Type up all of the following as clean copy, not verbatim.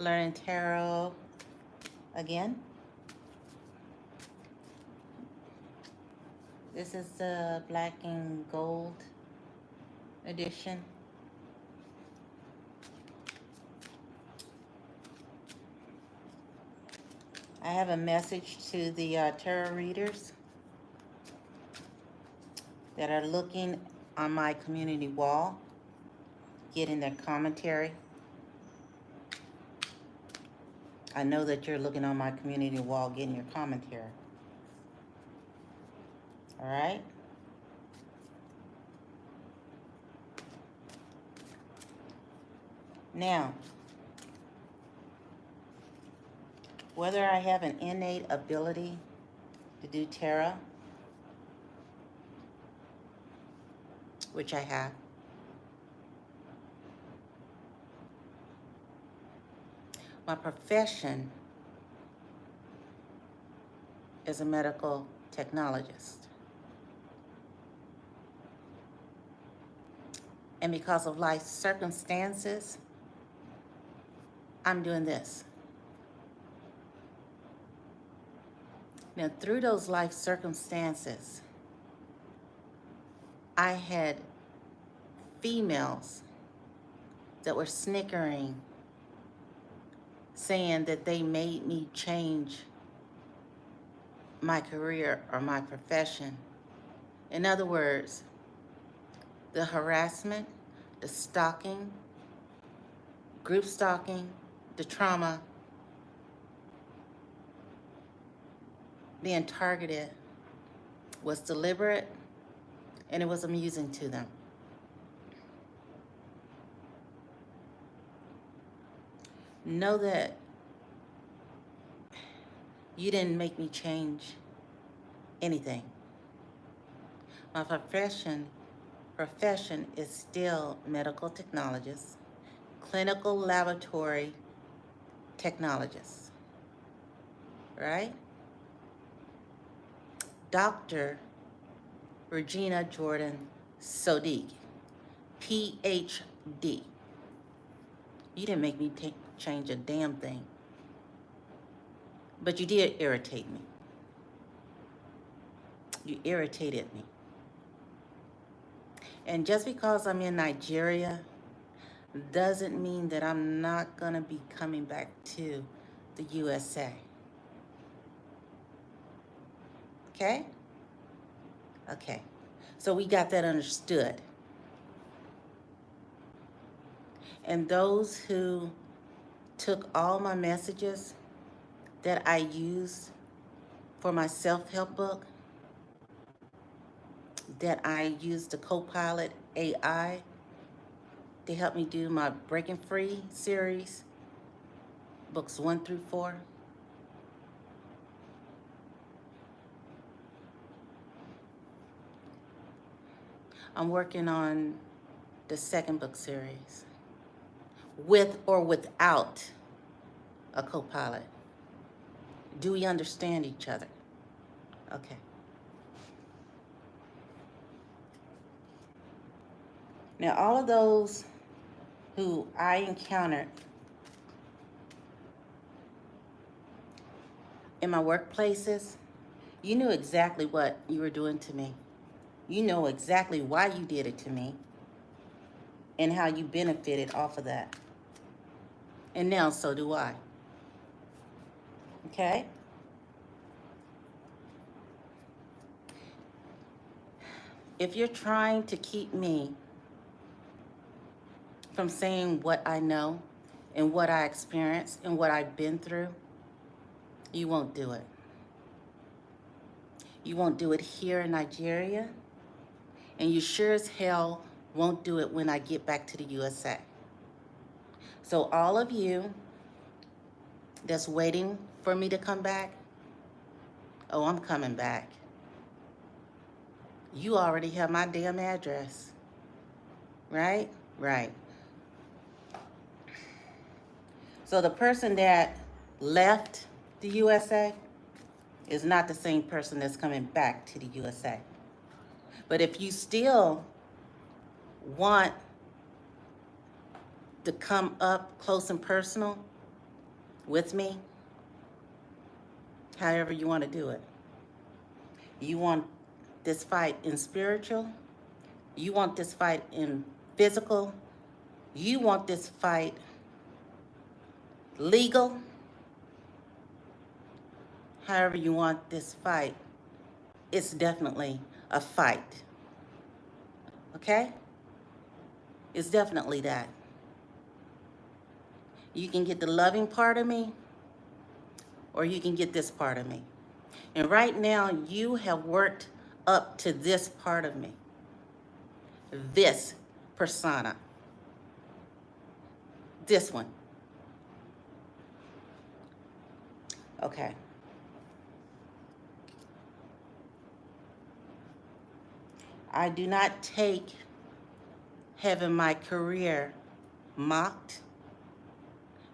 learning tarot again. This is the black and gold edition. I have a message to the tarot readers that are looking on my community wall, getting their commentary. I know that you're looking on my community wall, getting your commentary. All right? Now, whether I have an innate ability to do tarot, which I have, my profession is a medical technologist. And because of life circumstances, I'm doing this. Now, through those life circumstances, I had females that were snickering, saying that they made me change my career or my profession. In other words, the harassment, the stalking, group stalking, the trauma, being targeted was deliberate, and it was amusing to them. Know that you didn't make me change anything. My profession is still medical technologist, clinical laboratory technologist, right? Dr. Regina Jordan Sodiq, PhD. You didn't make me change a damn thing, but you did irritate me. You irritated me. And just because I'm in Nigeria doesn't mean that I'm not gonna be coming back to the USA. Okay? Okay. So we got that understood. And those who took all my messages that I used for my self-help book, that I used the Copilot AI to help me do my Breaking Free series, books 1 through 4. I'm working on the second book series, with or without a Copilot. Do we understand each other? Okay. Now, all of those who I encountered in my workplaces, you knew exactly what you were doing to me. You know exactly why you did it to me and how you benefited off of that. And now so do I. Okay? If you're trying to keep me from saying what I know and what I experienced and what I've been through, you won't do it. You won't do it here in Nigeria, and you sure as hell won't do it when I get back to the USA. So all of you that's waiting for me to come back, oh, I'm coming back. You already have my damn address, right? Right. So the person that left the USA is not the same person that's coming back to the USA. But if you still want to come up close and personal with me, however you want to do it. You want this fight in spiritual, you want this fight in physical, you want this fight legal, however you want this fight, it's definitely a fight. Okay? It's definitely that. You can get the loving part of me, or you can get this part of me. And right now, you have worked up to this part of me, this persona, this one. Okay. I do not take having my career mocked,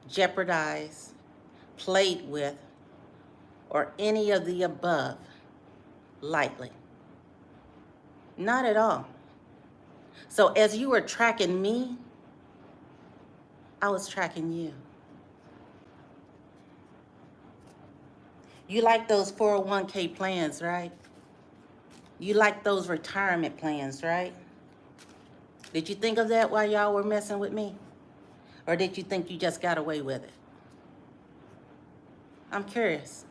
jeopardized, played with, or any of the above lightly. Not at all. So as you were tracking me, I was tracking you. You like those 401k plans, right? You like those retirement plans, right? Did you think of that while y'all were messing with me? Or did you think you just got away with it? I'm curious.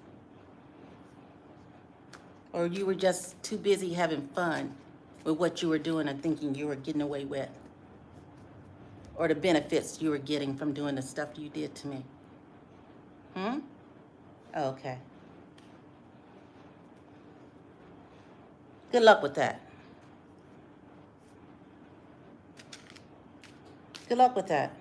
Or you were just too busy having fun with what you were doing and thinking you were getting away with? Or the benefits you were getting from doing the stuff you did to me? Okay. Good luck with that. Good luck with that.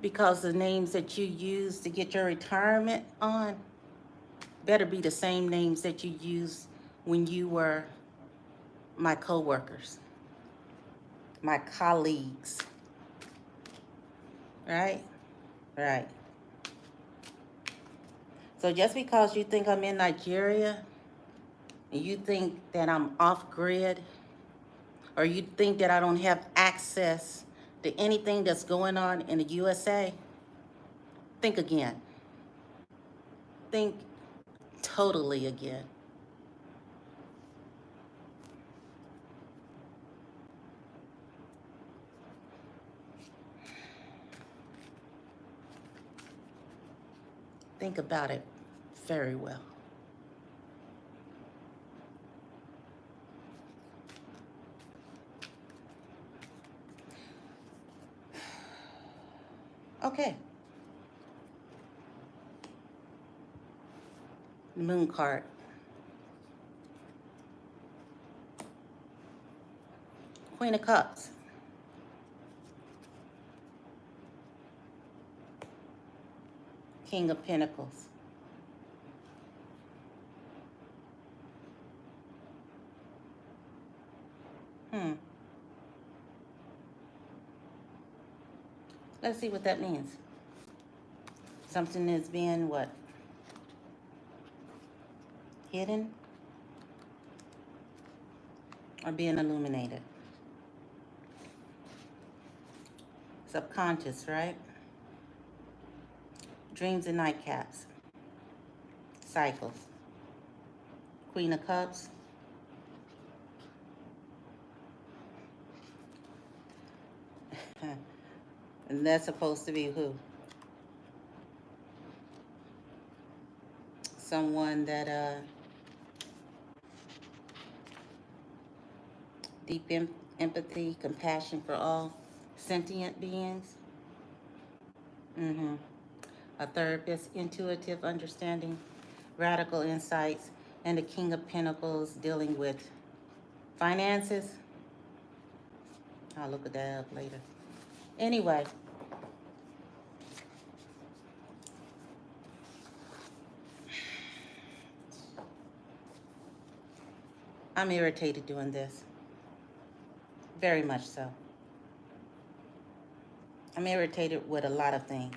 Because the names that you use to get your retirement on better be the same names that you used when you were my co-workers, my colleagues, right? Right. So just because you think I'm in Nigeria and you think that I'm off grid, or you think that I don't have access to anything that's going on in the USA, think again. Think totally again. Think about it very well. Okay. The moon card. Queen of Cups. King of Pentacles. Let's see what that means. Something is being what? Hidden or being illuminated? Subconscious, right? Dreams and nightcaps. Cycles. Queen of Cups. And that's supposed to be who? Someone that deep empathy, compassion for all sentient beings. A therapist, intuitive understanding, radical insights, and the King of Pentacles dealing with finances. I'll look at that up later. Anyway, I'm irritated doing this. Very much so. I'm irritated with a lot of things.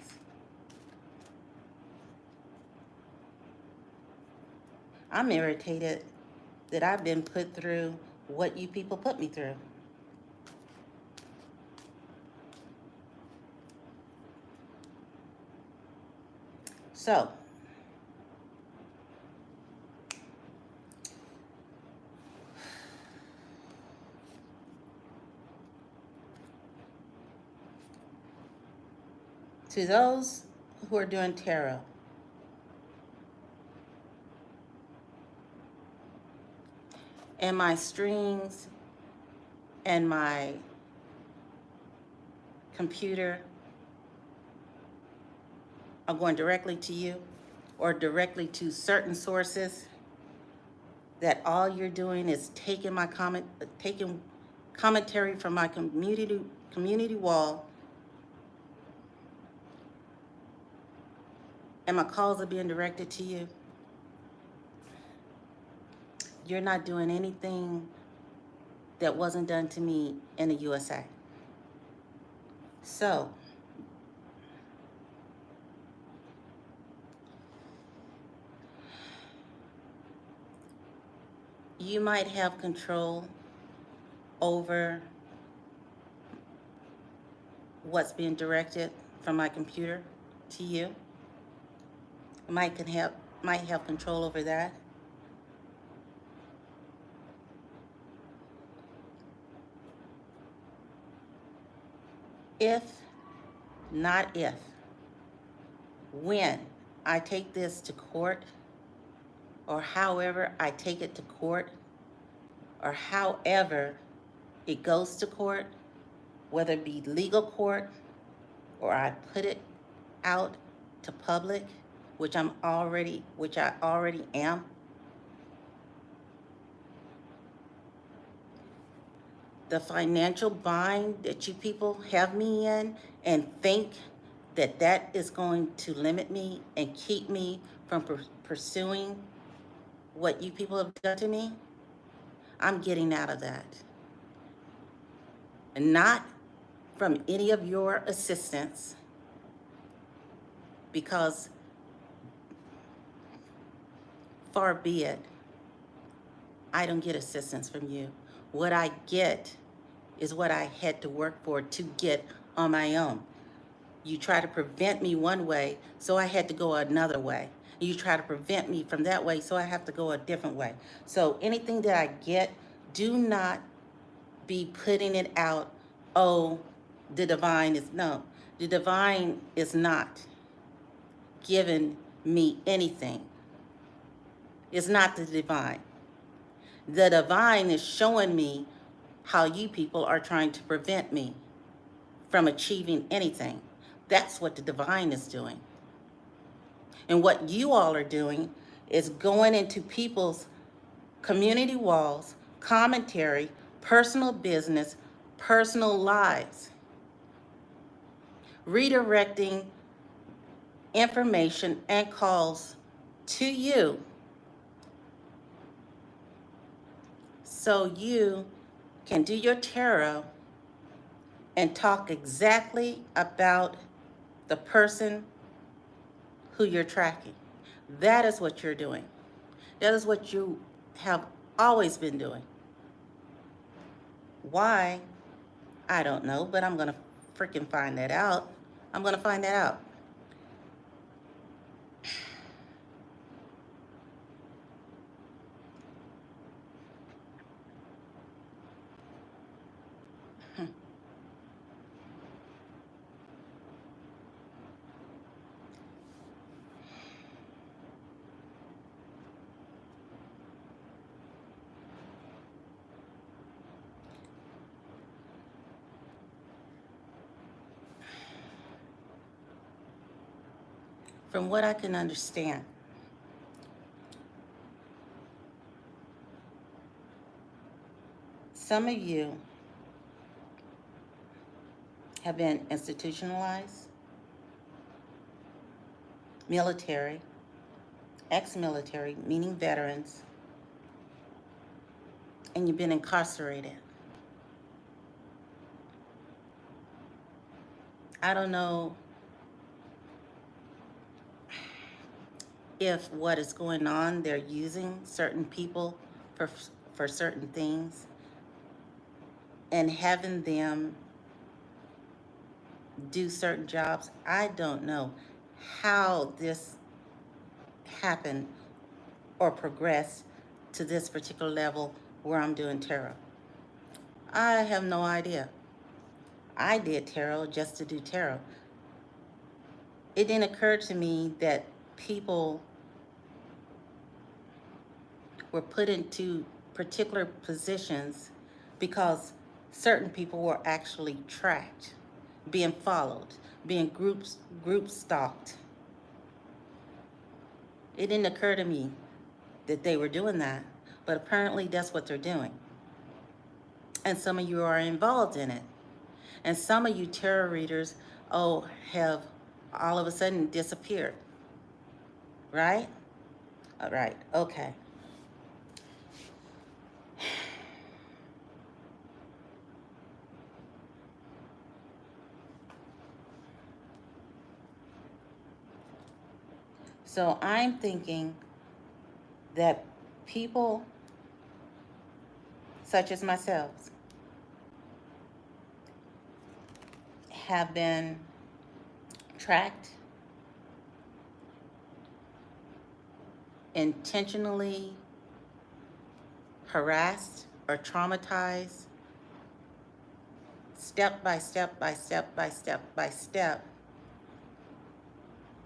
I'm irritated that I've been put through what you people put me through. So, to those who are doing tarot, and my strings and my computer are going directly to you or directly to certain sources, that all you're doing is taking commentary from my community wall, and my calls are being directed to you. You're not doing anything that wasn't done to me in the USA. So, you might have control over what's being directed from my computer to you. Might have control over that. If, not if, when I take this to court, or however I take it to court, or however it goes to court, whether it be legal court or I put it out to public, which I already am, the financial bind that you people have me in, and think that that is going to limit me and keep me from pursuing what you people have done to me, I'm getting out of that. And not from any of your assistance, because far be it, I don't get assistance from you. What I get is what I had to work for to get on my own. You try to prevent me one way, so I had to go another way. You try to prevent me from that way, so I have to go a different way. So anything that I get, do not be putting it out, oh, the divine is, no. The divine is not giving me anything. It's not the divine. The divine is showing me how you people are trying to prevent me from achieving anything. That's what the divine is doing. And what you all are doing is going into people's community walls, commentary, personal business, personal lives, redirecting information and calls to you so you can do your tarot and talk exactly about the person who you're tracking. That is what you're doing. That is what you have always been doing. Why? I don't know, but I'm going to freaking find that out. I'm going to find that out. From what I can understand, some of you have been institutionalized, military, ex-military, meaning veterans, and you've been incarcerated. I don't know if what is going on, they're using certain people for certain things and having them do certain jobs. I don't know how this happened or progressed to this particular level where I'm doing tarot? I have no idea. I did tarot just to do tarot. It didn't occur to me that people were put into particular positions because certain people were actually tracked, being followed, being group stalked. It didn't occur to me that they were doing that, but apparently that's what they're doing. And some of you are involved in it. And some of you tarot readers, have all of a sudden disappeared. Right? All right, okay. So I'm thinking that people such as myself have been tracked, intentionally harassed or traumatized, step by step by step by step by step.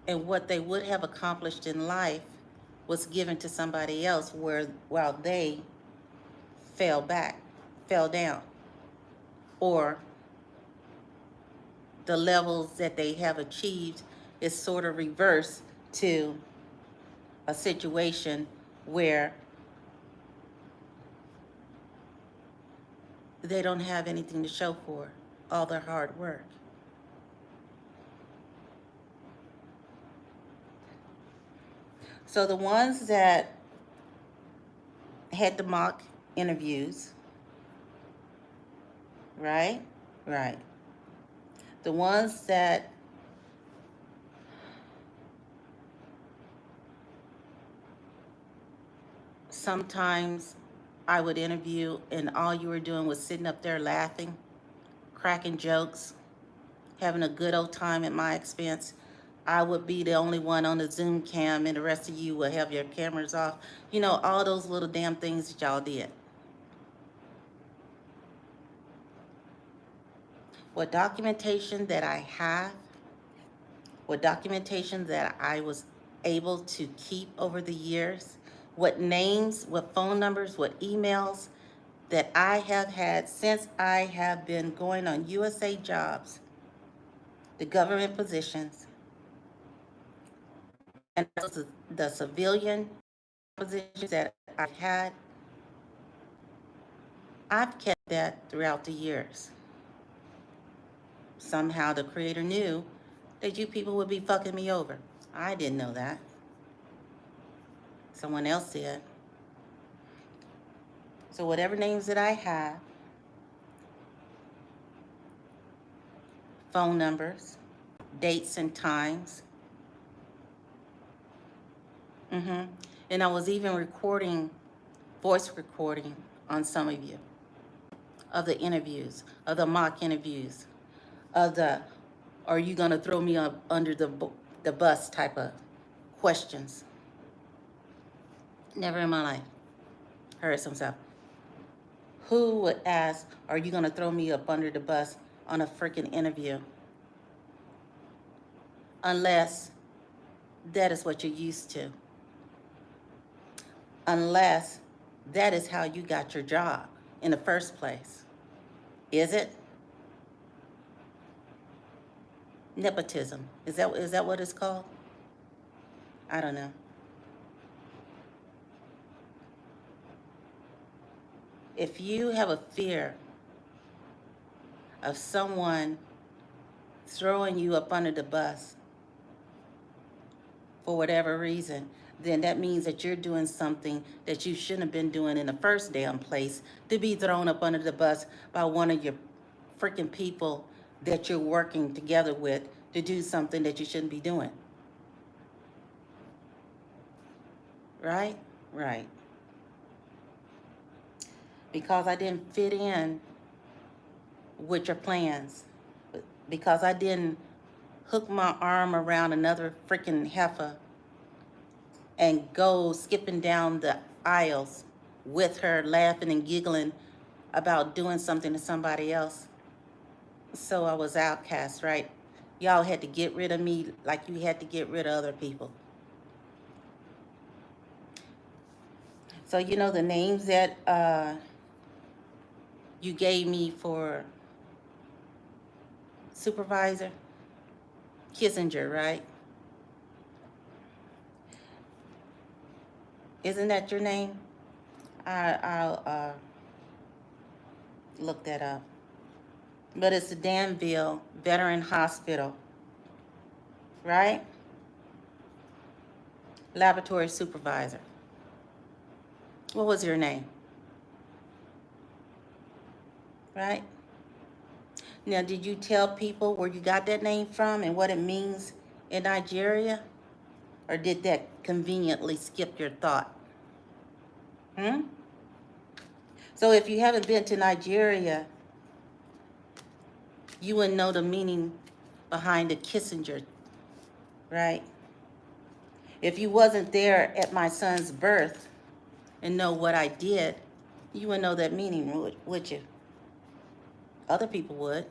And what they would have accomplished in life was given to somebody else while they fell down, or the levels that they have achieved is sort of reverse to a situation where they don't have anything to show for all their hard work. So the ones that had the mock interviews, right? Right. The ones that sometimes I would interview and all you were doing was sitting up there laughing, cracking jokes, having a good old time at my expense. I would be the only one on the Zoom cam and the rest of you would have your cameras off. You know, all those little damn things that y'all did. What documentation that I have, what documentation that I was able to keep over the years, what names, what phone numbers, what emails that I have had since I have been going on USA Jobs, the government positions, and the civilian positions that I've had, I've kept that throughout the years. Somehow the Creator knew that you people would be fucking me over. I didn't know that. Someone else did. So whatever names that I have, phone numbers, dates and times. And I was even voice recording on some of you, of the interviews, of the mock interviews, of the, are you gonna throw me up under the bus type of questions. Never in my life heard some stuff. Who would ask, are you gonna throw me up under the bus on a freaking interview? Unless that is what you're used to. Unless that is how you got your job in the first place. Is it? Nepotism. Is that what it's called? I don't know. If you have a fear of someone throwing you up under the bus for whatever reason, then that means that you're doing something that you shouldn't have been doing in the first damn place, to be thrown up under the bus by one of your freaking people that you're working together with to do something that you shouldn't be doing. Right? Right. Because I didn't fit in with your plans. Because I didn't hook my arm around another freaking heifer and go skipping down the aisles with her, laughing and giggling about doing something to somebody else. So I was outcast, right? Y'all had to get rid of me like you had to get rid of other people. So you know the names that you gave me for supervisor? Kissinger, right? Isn't that your name? I'll look that up. But it's the Danville Veteran Hospital, right? Laboratory supervisor. What was your name? Right? Now, did you tell people where you got that name from and what it means in Nigeria? Or did that conveniently skip your thought? So if you haven't been to Nigeria, you wouldn't know the meaning behind the Kissinger, right? If you wasn't there at my son's birth and know what I did, you wouldn't know that meaning, would you? Other people would.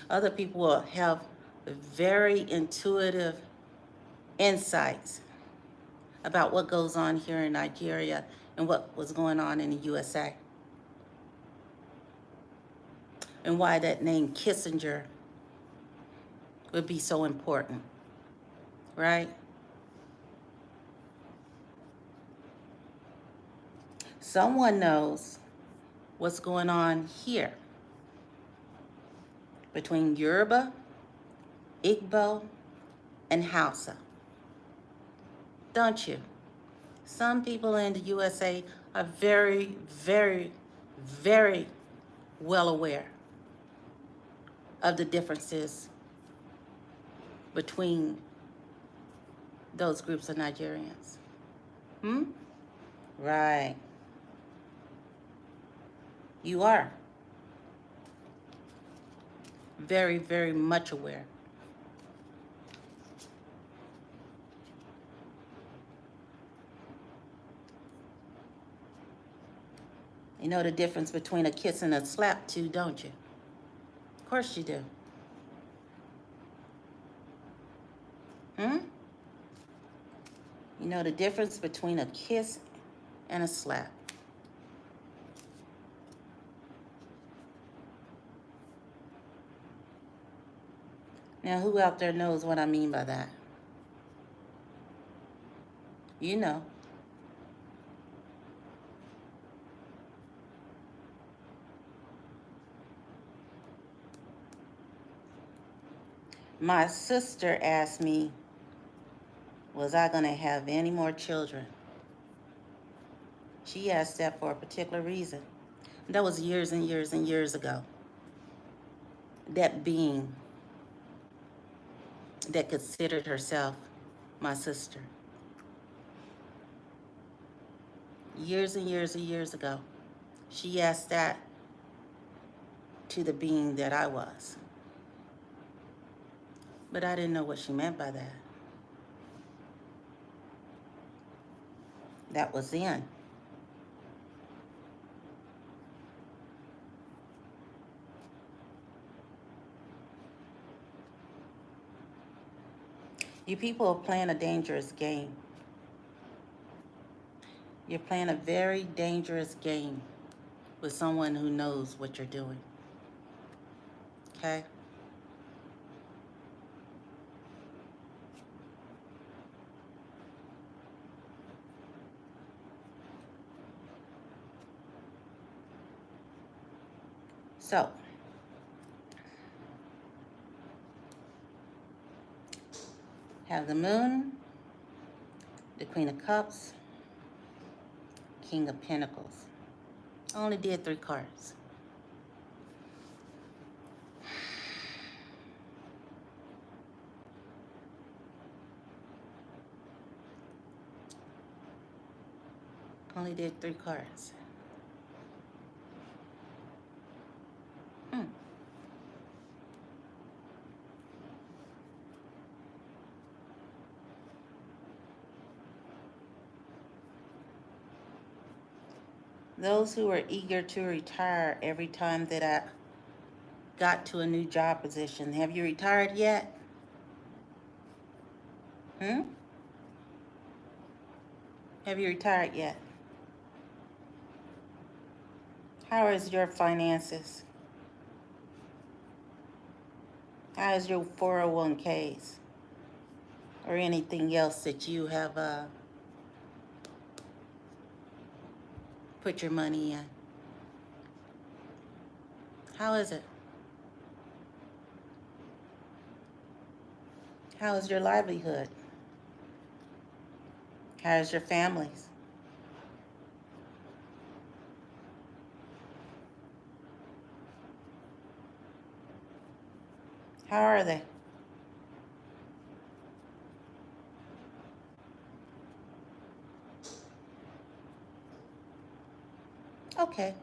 Other people will have very intuitive insights about what goes on here in Nigeria and what was going on in the USA. And why that name Kissinger would be so important, right? Someone knows what's going on here between Yoruba, Igbo, and Hausa, don't you? Some people in the USA are very, very, very well aware of the differences between those groups of Nigerians. Right. You are very, very much aware. You know the difference between a kiss and a slap too, don't you? Of course you do. You know the difference between a kiss and a slap. Now, who out there knows what I mean by that? You know. My sister asked me, was I going to have any more children? She asked that for a particular reason. That was years and years and years ago. That being that considered herself my sister. Years and years and years ago, she asked that to the being that I was. But I didn't know what she meant by that. That was then. You people are playing a dangerous game. You're playing a very dangerous game with someone who knows what you're doing. Okay? So, have the Moon, the Queen of Cups, King of Pentacles. I only did 3 cards. Only did 3 cards. Those who are eager to retire every time that I got to a new job position. Have you retired yet? Hmm? Have you retired yet? How is your finances? How is your 401ks? Or anything else that you have put your money in? How is it? How is your livelihood? How is your families? How are they? Okay.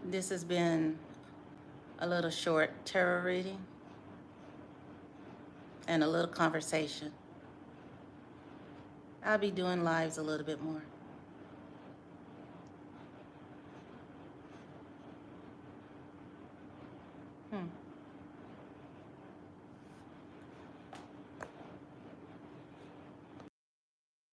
This has been a little short tarot reading and a little conversation. I'll be doing lives a little bit more. Hmm.